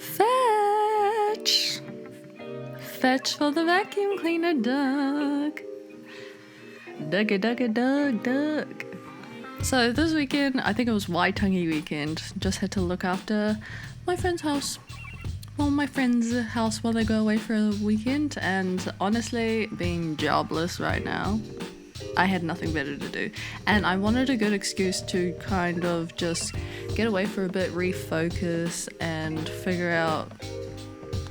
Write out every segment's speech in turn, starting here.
Fetch! Fetch for the vacuum cleaner, Doug. Doug. So this weekend, I think it was waītangi weekend, just had to look after my friend's house. Well, my friend's house while they go away for a weekend, and honestly, being jobless right now, I had nothing better to do. And I wanted a good excuse to kind of just get away for a bit, refocus, and figure out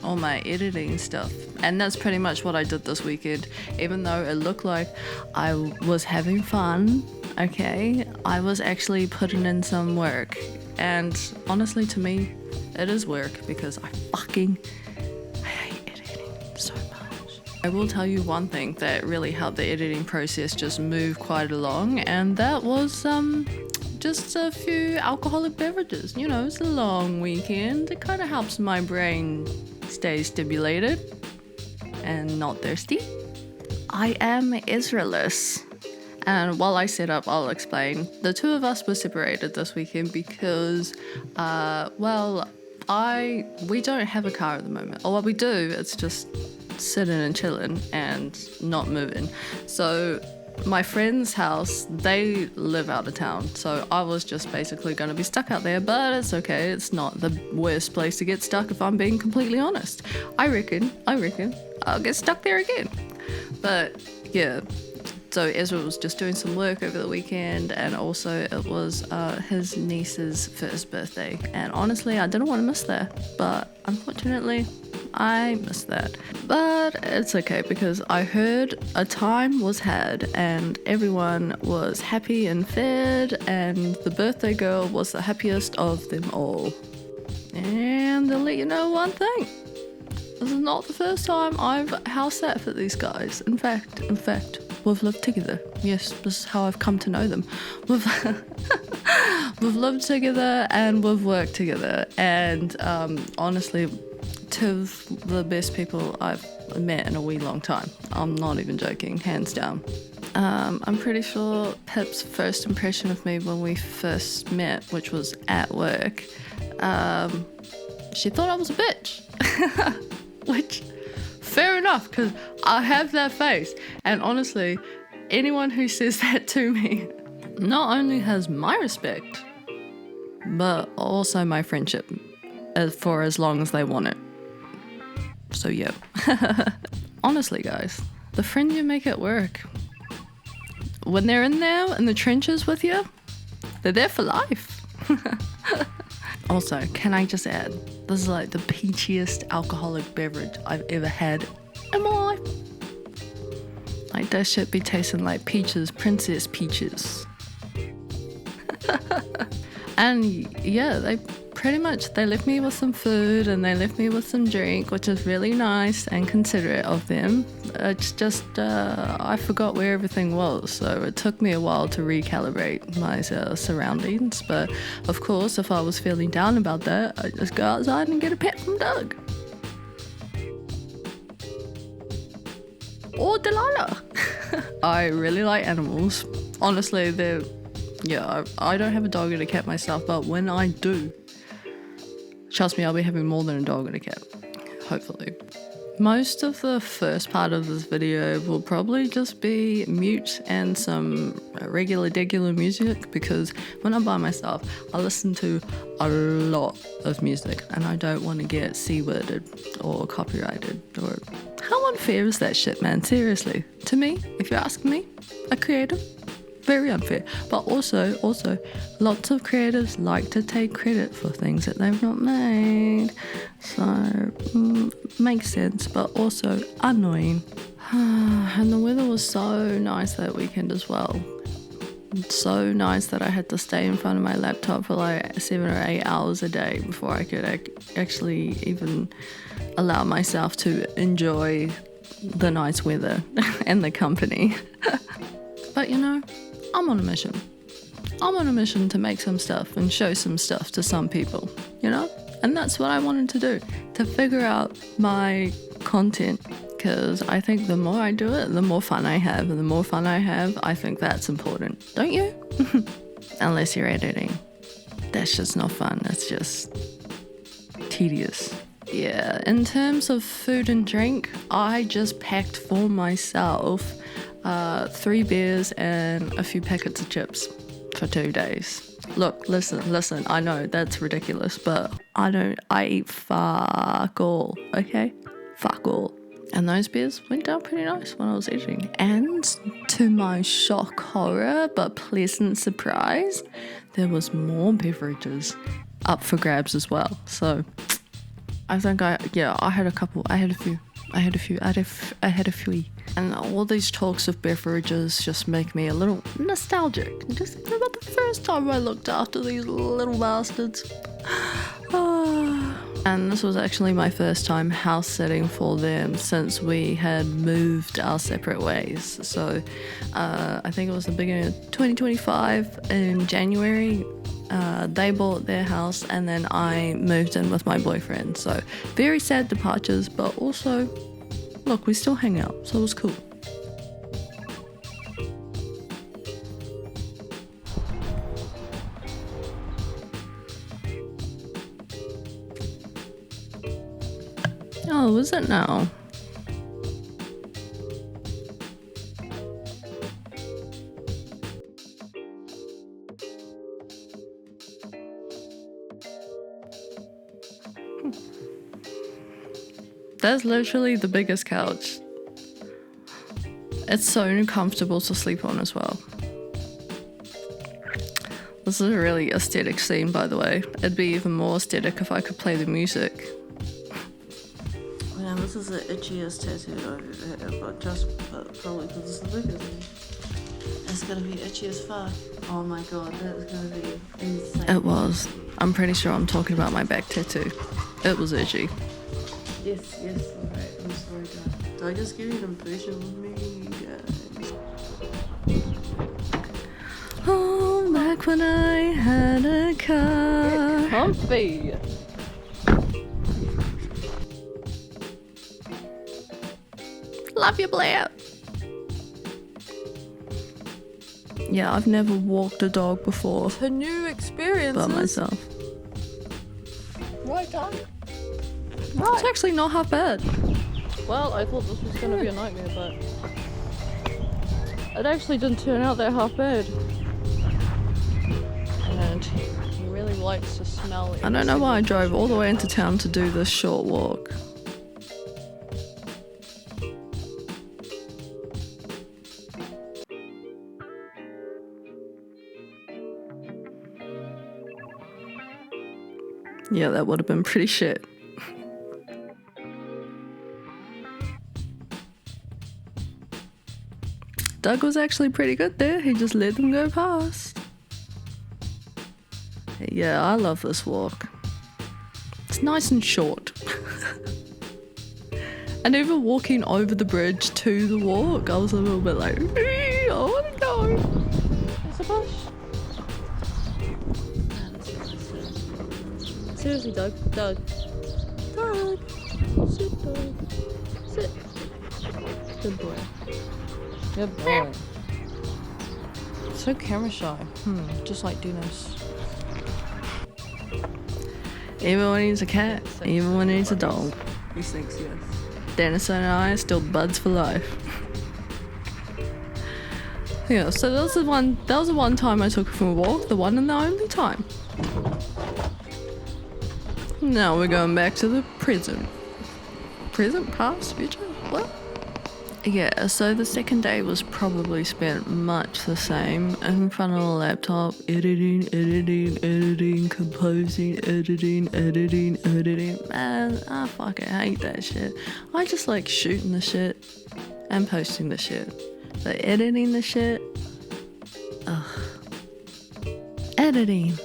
all my editing stuff. And that's pretty much what I did this weekend. Even though it looked like I was having fun, okay, I was actually putting in some work. And honestly, to me, it is work because I hate editing so much. I will tell you one thing that really helped the editing process just move quite along, and that was just a few alcoholic beverages. You know, it's a long weekend. It kind of helps my brain stay stimulated and not thirsty. I am Israelist. And while I set up, I'll explain. The two of us were separated this weekend because, we don't have a car at the moment. Or what we do, it's just sitting and chilling and not moving. So my friend's house, they live out of town. So I was just basically going to be stuck out there, but it's okay. It's not the worst place to get stuck if I'm being completely honest. I reckon I'll get stuck there again. But yeah. So Ezra was just doing some work over the weekend, and also it was his niece's first birthday. And honestly, I didn't want to miss that, but unfortunately, I missed that. But it's okay because I heard a time was had and everyone was happy and fed, and the birthday girl was the happiest of them all. And I'll let you know one thing. This is not the first time I've house sat for these guys. In fact, we've lived together. Yes, this is how I've come to know them. We've lived together and we've worked together. And honestly, two of the best people I've met in a wee long time. I'm not even joking, hands down. I'm pretty sure Pip's first impression of me when we first met, which was at work, she thought I was a bitch. Which, fair enough, because I have that face. And honestly, anyone who says that to me not only has my respect, but also my friendship for as long as they want it. So yeah. Honestly, guys, the friend you make at work, when they're in there in the trenches with you, they're there for life. Also, can I just add, this is like the peachiest alcoholic beverage I've ever had in my life. Like, that shit be tasting like peaches, princess peaches. And yeah, they left me with some food and they left me with some drink, which is really nice and considerate of them. It's just, I forgot where everything was, so it took me a while to recalibrate my surroundings. But of course, if I was feeling down about that, I'd just go outside and get a pet from Doug. Or Delilah. I really like animals. Honestly, I don't have a dog and a cat myself, but when I do, trust me, I'll be having more than a dog and a cat, hopefully. Most of the first part of this video will probably just be mute and some regular music, because when I'm by myself, I listen to a lot of music and I don't want to get C-worded or copyrighted. Or how unfair is that shit, man? Seriously. To me, if you're asking me, a creative, very unfair. But also, lots of creatives like to take credit for things that they've not made. So, makes sense, but also annoying. And the weather was so nice that weekend as well. So nice that I had to stay in front of my laptop for like 7 or 8 hours a day before I could actually even allow myself to enjoy the nice weather and the company. But you know, I'm on a mission. I'm on a mission to make some stuff and show some stuff to some people, you know? And that's what I wanted to do, to figure out my content, because I think the more I do it, the more fun I have. And the more fun I have, I think that's important. Don't you? Unless you're editing. That's just not fun. It's just tedious. Yeah, in terms of food and drink, I just packed for myself 3 beers and a few packets of chips for 2 days. Look, listen, I know that's ridiculous, but I eat fuck all, okay? Fuck all. And those beers went down pretty nice when I was eating. And to my shock, horror, but pleasant surprise, there was more beverages up for grabs as well. So I think I had a few. And all these talks of beverages just make me a little nostalgic. Just thinking about the first time I looked after these little bastards. And this was actually my first time house sitting for them since we had moved our separate ways. So I think it was the beginning of 2025 in January. They bought their house and then I moved in with my boyfriend. So very sad departures, but also, look, we still hang out, so it was cool. Oh, is it now? That's literally the biggest couch. It's so comfortable to sleep on as well. This is a really aesthetic scene, by the way. It'd be even more aesthetic if I could play the music. Man, this is the itchiest tattoo I've ever got, probably because it's the biggest. It's gonna be itchy as fuck. Oh my god, that's gonna be insane. It was. I'm pretty sure I'm talking about my back tattoo. It was itchy. Yes, alright, I'm sorry guys. Did I just give you an impression with me, guys? Oh, back when I had a car. Get comfy. Love you, Blair. Yeah, I've never walked a dog before. It's a new experience. By myself. Right, Dog? Right. It's actually not half bad. Well, I thought this was going to be a nightmare, but it actually didn't turn out that half bad. And he really likes to smell it. I don't know why I drove all the way into town to do this short walk. Yeah, that would have been pretty shit. Doug was actually pretty good there. He just let them go past. Yeah, I love this walk. It's nice and short. And even walking over the bridge to the walk, I was a little bit like, I want to go. There's a bush. Seriously, Doug. Sit, Doug. Sit. Good boy. Good boy. So camera shy. Just like Dennis. Even when he's a cat, even when he's a dog. He thinks yes. Dennis and I are still buds for life. Yeah, so that was the one time I took her for a walk, the one and the only time. Now we're going back to the present. Present, past, future? What? Yeah, so the second day was probably spent much the same in front of the laptop, editing, composing, editing. Man, I fucking hate that shit. I just like shooting the shit and posting the shit. But editing the shit, ugh. Editing.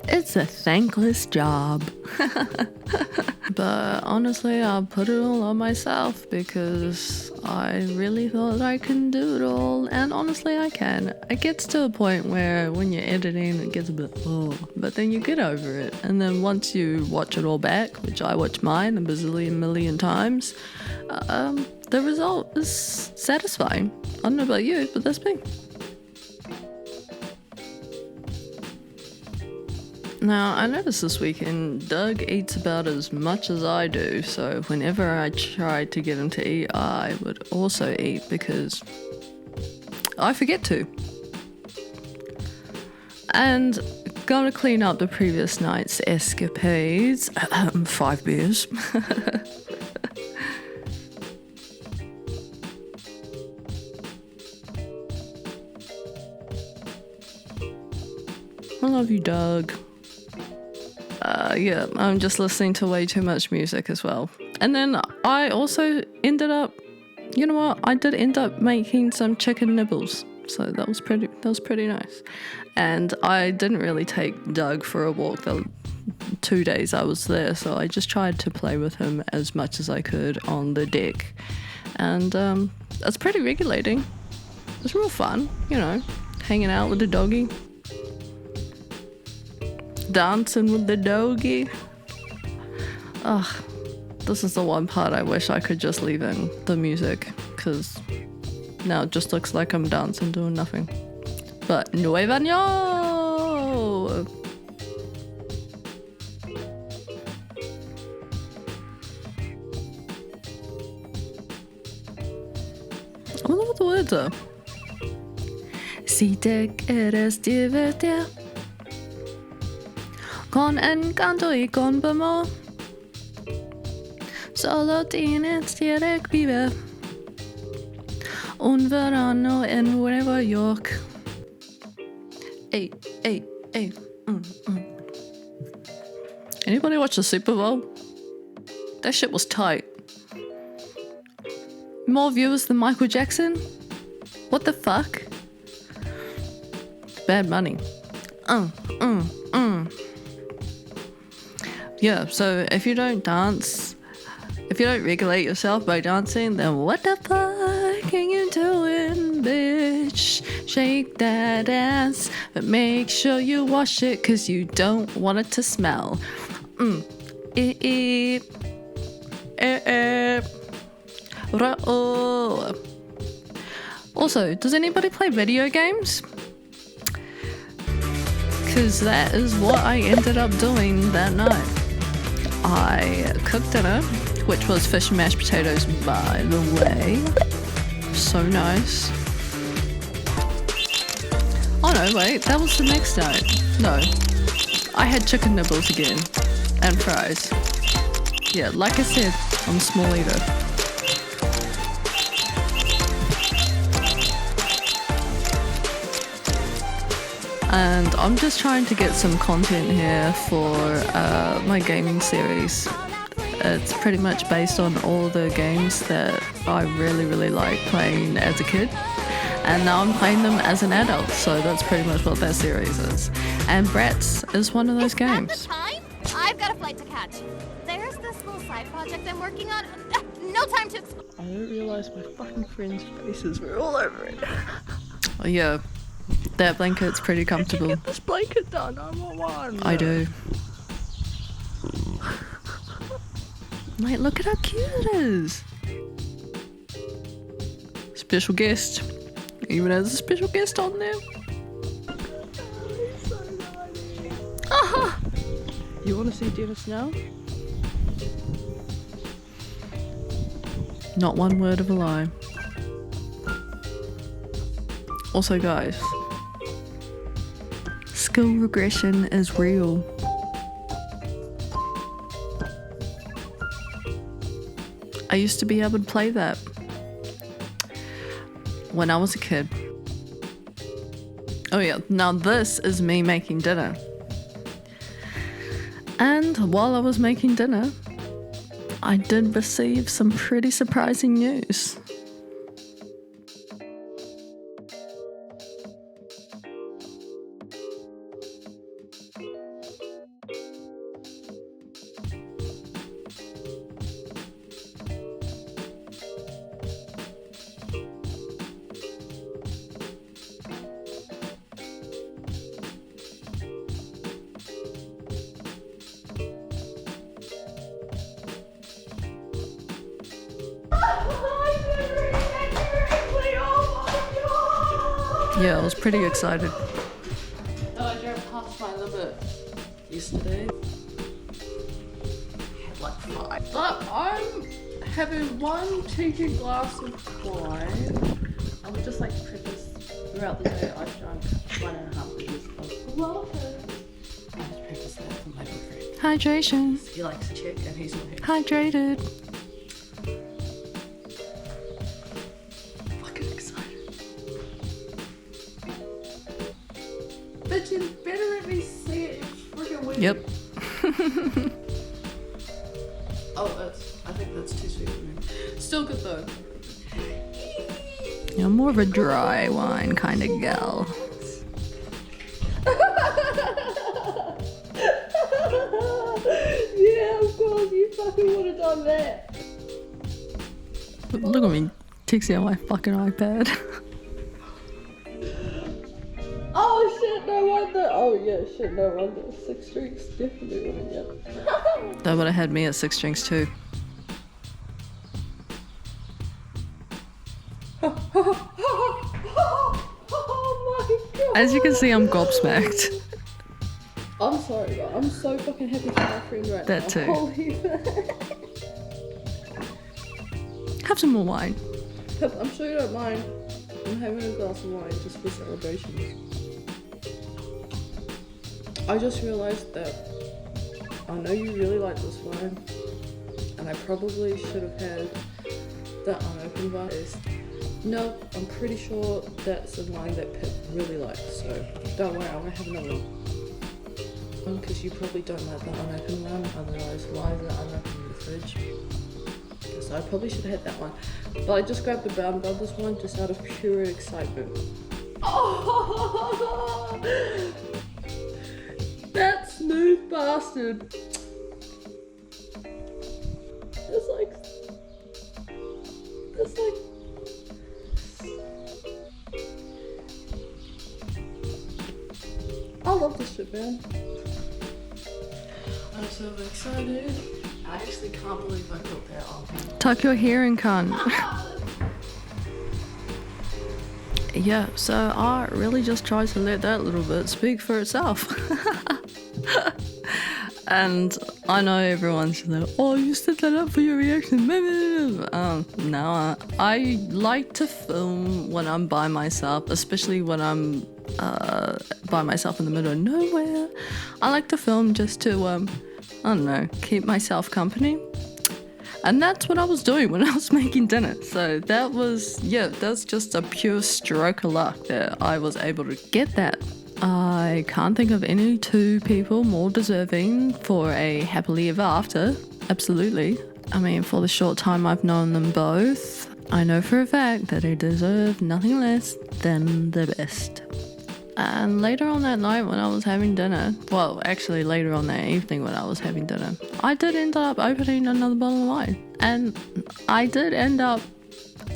It's a thankless job. But honestly, I'll put it all on myself because I really thought I can do it all. And honestly, I can. It gets to a point where when you're editing, it gets a bit, but then you get over it. And then once you watch it all back, which I watch mine a bazillion million times, the result is satisfying. I don't know about you, but that's me. Now, I noticed this weekend Doug eats about as much as I do, so whenever I tried to get him to eat, I would also eat because I forget to. And gotta clean up the previous night's escapades. 5 beers. I love you, Doug. Yeah, I'm just listening to way too much music as well. And then I also ended up, you know what? I did end up making some chicken nibbles. So that was pretty nice. And I didn't really take Doug for a walk the 2 days I was there, so I just tried to play with him as much as I could on the deck. And it's pretty regulating. It's real fun, you know, hanging out with the doggy. Dancing with the doggy. Ugh, this is the one part I wish I could just leave in, the music, because now it just looks like I'm dancing doing nothing. But nueva no! I wonder what the words are. Si te quieres divertir con encanto y con amor, solo tienes que vivir un verano en Nueva York. Hey. Anybody watch the Super Bowl? That shit was tight. More viewers than Michael Jackson? What the fuck? Bad money. Yeah, so if you don't dance, if you don't regulate yourself by dancing, then what the fuck are you doing, bitch? Shake that ass, but make sure you wash it, cause you don't want it to smell. Also, does anybody play video games? Because that is what I ended up doing that night. I cooked dinner, which was fish and mashed potatoes, by the way. So nice. Oh no, wait, that was the next night. No, I had chicken nibbles again, and fries. Yeah, like I said, I'm a small eater. And I'm just trying to get some content here for my gaming series. It's pretty much based on all the games that I really like playing as a kid. And now I'm playing them as an adult, so that's pretty much what that series is. And Bratz is one of those games. Is that the time? I've got a flight to catch. There's this little side project I'm working on. No time to explain. I didn't realize my fucking friends' faces were all over it. Oh yeah, that blanket's pretty comfortable. Did you get this blanket done? I want one. I do. Like, look at how cute it is. Special guest. Even has a special guest on there. He's so naughty. Aha! You want to see Dennis now? Not one word of a lie. Also, guys, skill regression is real. I used to be able to play that when I was a kid. Oh yeah, now this is me making dinner. And while I was making dinner, I did receive some pretty surprising news. Yeah, I was pretty excited. Oh, I drove past my limit yesterday. I had like 5. But I'm having 1 cheeky glass of wine. I would just like to preface, throughout the day I've drunk 1.5 liters of water. I just preface that for my boyfriend. Hydration. He likes to check and he's not here. Hydrated. Fucking excited. Bitch, you better let me see it. It's freaking weird. Yep. Oh, I think that's too sweet for me. Still good though. You're more of a dry wine kind of gal. Yeah, of course, you fucking would have done that. Look at me texting on my fucking iPad. Oh shit, no wonder. Oh yeah, shit, no wonder. 6 drinks definitely wouldn't, yeah. That would have had me at 6 drinks too. Oh my god. As you can see, I'm gobsmacked. I'm sorry, but I'm so fucking happy for my friend right That now. too. Holy Have some more wine. I'm sure you don't mind. I'm having a glass of wine just for celebrations. I just realised that I know you really like this wine, and I probably should have had the unopened one. No, I'm pretty sure that's a wine that Pip really likes, so don't worry, I'm gonna have another one. Because you probably don't like the unopened one, otherwise why is it unopened in the fridge? So I probably should have had that one. But I just grabbed the Brown Brothers one just out of pure excitement. Oh, that smooth bastard. It's like I love this shit, man. I'm so excited. I actually can't believe I put that on. Tuck your hair in, cunt. Yeah, so I really just tried to let that little bit speak for itself. And I know everyone's just like, oh, you set that up for your reaction. No, I like to film when I'm by myself, especially when I'm by myself in the middle of nowhere. I like to film just to, I don't know, keep myself company. And that's what I was doing when I was making dinner. So that was, yeah, that's just a pure stroke of luck that I was able to get that. I can't think of any 2 people more deserving for a happily ever after. Absolutely. I mean, for the short time I've known them both, I know for a fact that they deserve nothing less than the best. And later on that night when I was having dinner, well, actually later on that evening when I was having dinner, I did end up opening another bottle of wine. And I did end up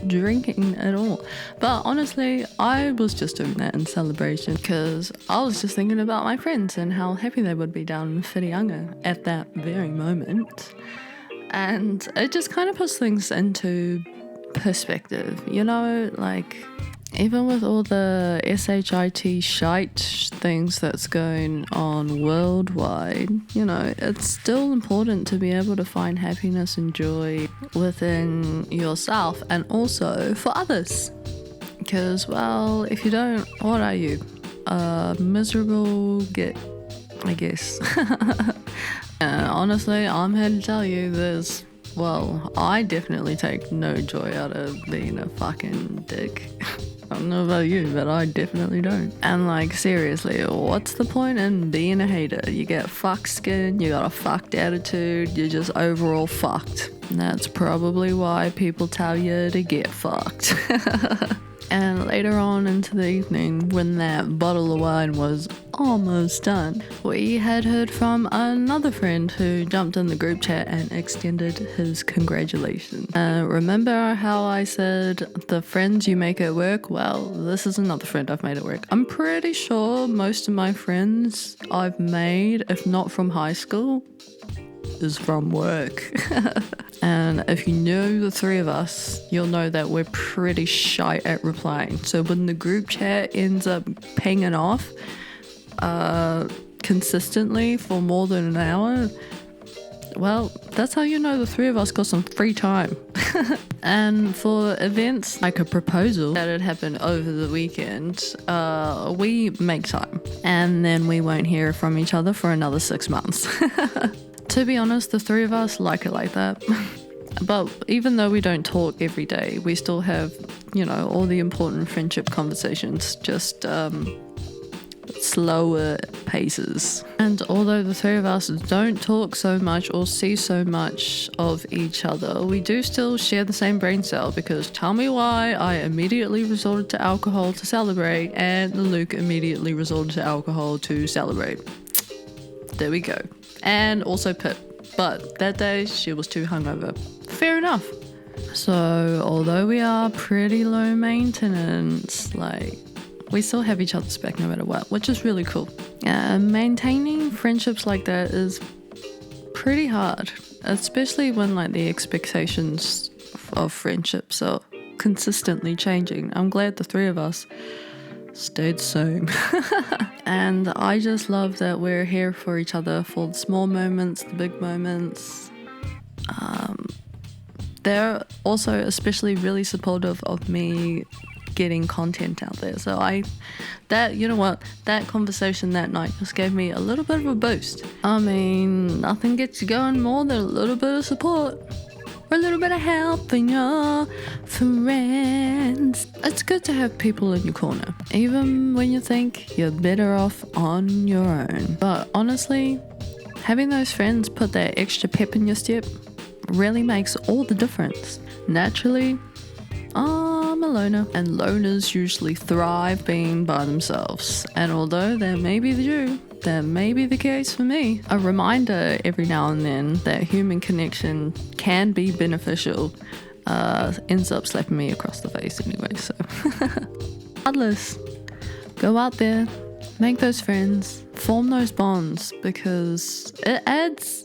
drinking it all. But honestly, I was just doing that in celebration because I was just thinking about my friends and how happy they would be down in Whirianga at that very moment. And it just kind of puts things into perspective, you know, like even with all the shite things that's going on worldwide, you know, it's still important to be able to find happiness and joy within yourself and also for others. Because, well, if you don't, what are you? A miserable git, I guess. Honestly, I'm here to tell you this. Well, I definitely take no joy out of being a fucking dick. I don't know about you, but I definitely don't. And like, seriously, what's the point in being a hater? You get fucked skin, you got a fucked attitude, you're just overall fucked. And that's probably why people tell you to get fucked. And later on into the evening, when that bottle of wine was almost done, we had heard from another friend who jumped in the group chat and extended his congratulations. Remember how I said the friends you make at work? Well, this is another friend I've made at work. I'm pretty sure most of my friends I've made, if not from high school, is from work. And if you know the 3 of us, you'll know that we're pretty shy at replying. So when the group chat ends up pinging off, because consistently for more than an hour, well, that's how you know the three of us got some free time. And for events like a proposal that had happened over the weekend, we make time. And then we won't hear from each other for another 6 months. To be honest, the three of us like it like that. But even though we don't talk every day, we still have, you know, all the important friendship conversations, just slower paces. And although the three of us don't talk so much or see so much of each other, we do still share the same brain cell, because tell me why I immediately resorted to alcohol to celebrate and Luke immediately resorted to alcohol to celebrate. There we go. And also Pip. But that day she was too hungover. Fair enough. So although we are pretty low maintenance, like, we still have each other's back no matter what, which is really cool. Maintaining friendships like that is pretty hard, especially when like the expectations of friendships are consistently changing. I'm glad the three of us stayed the same. And I just love that we're here for each other for the small moments, the big moments. They're also especially really supportive of me getting content out there. So you know what, that conversation that night just gave me a little bit of a boost. I mean, nothing gets you going more than a little bit of support or a little bit of help from your friends. It's good to have people in your corner, even when you think you're better off on your own. But honestly, having those friends put that extra pep in your step really makes all the difference. Naturally, I'm a loner, and loners usually thrive being by themselves. And although that may be the case for me, a reminder every now and then that human connection can be beneficial ends up slapping me across the face anyway. So regardless, go out there, make those friends, form those bonds, because it adds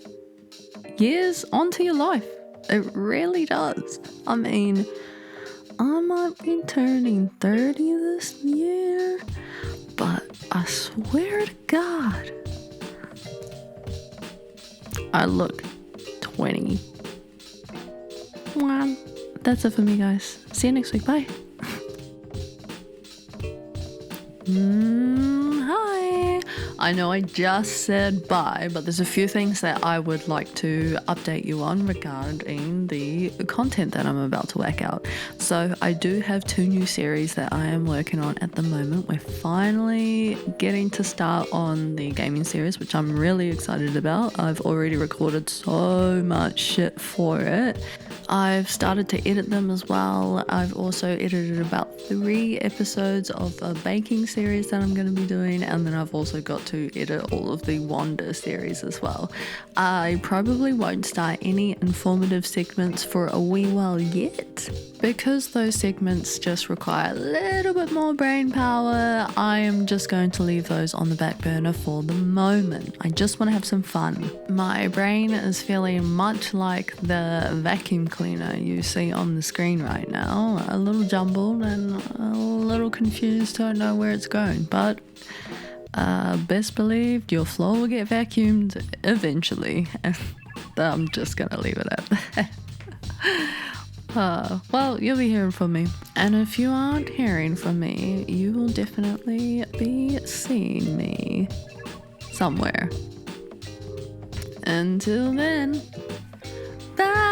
years onto your life. It really does. I mean, I might be turning 30 this year, but I swear to God, I look 20. Well, that's it for me, guys. See you next week. Bye. Hi. I know I just said bye, but there's a few things that I would like to update you on regarding the content that I'm about to whack out. So I do have 2 new series that I am working on at the moment. We're finally getting to start on the gaming series, which I'm really excited about. I've already recorded so much shit for it. I've started to edit them as well. I've also edited about 3 episodes of a baking series that I'm going to be doing, and then I've also got to edit all of the Wander series as well. I probably won't start any informative segments for a wee while yet, because those segments just require a little bit more brain power. I am just going to leave those on the back burner for the moment. I just want to have some fun. My brain is feeling much like the vacuum cleaner you see on the screen right now. A little jumbled and a little confused, don't know where it's going, but best believe your floor will get vacuumed eventually. I'm just gonna leave it at that. Well, you'll be hearing from me, and if you aren't hearing from me, you will definitely be seeing me somewhere. Until then, bye.